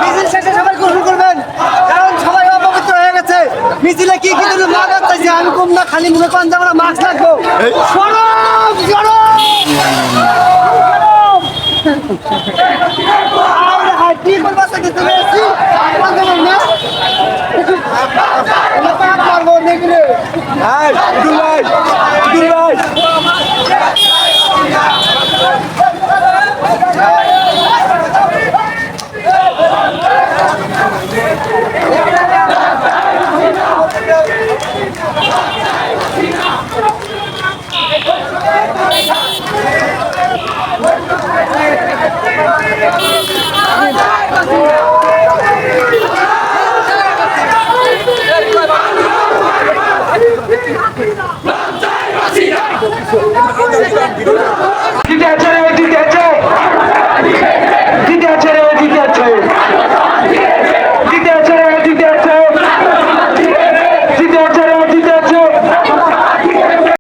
মিছিল শেষে সবাই গোসল করবেন, কারণ সবাই অপবিত্র হয়ে গেছে। মিছিলে কি কি জন্য মাছ আসছে আমি কম না, খালি মুখে পান আমরা মাস্ক রাখবো। Thank you.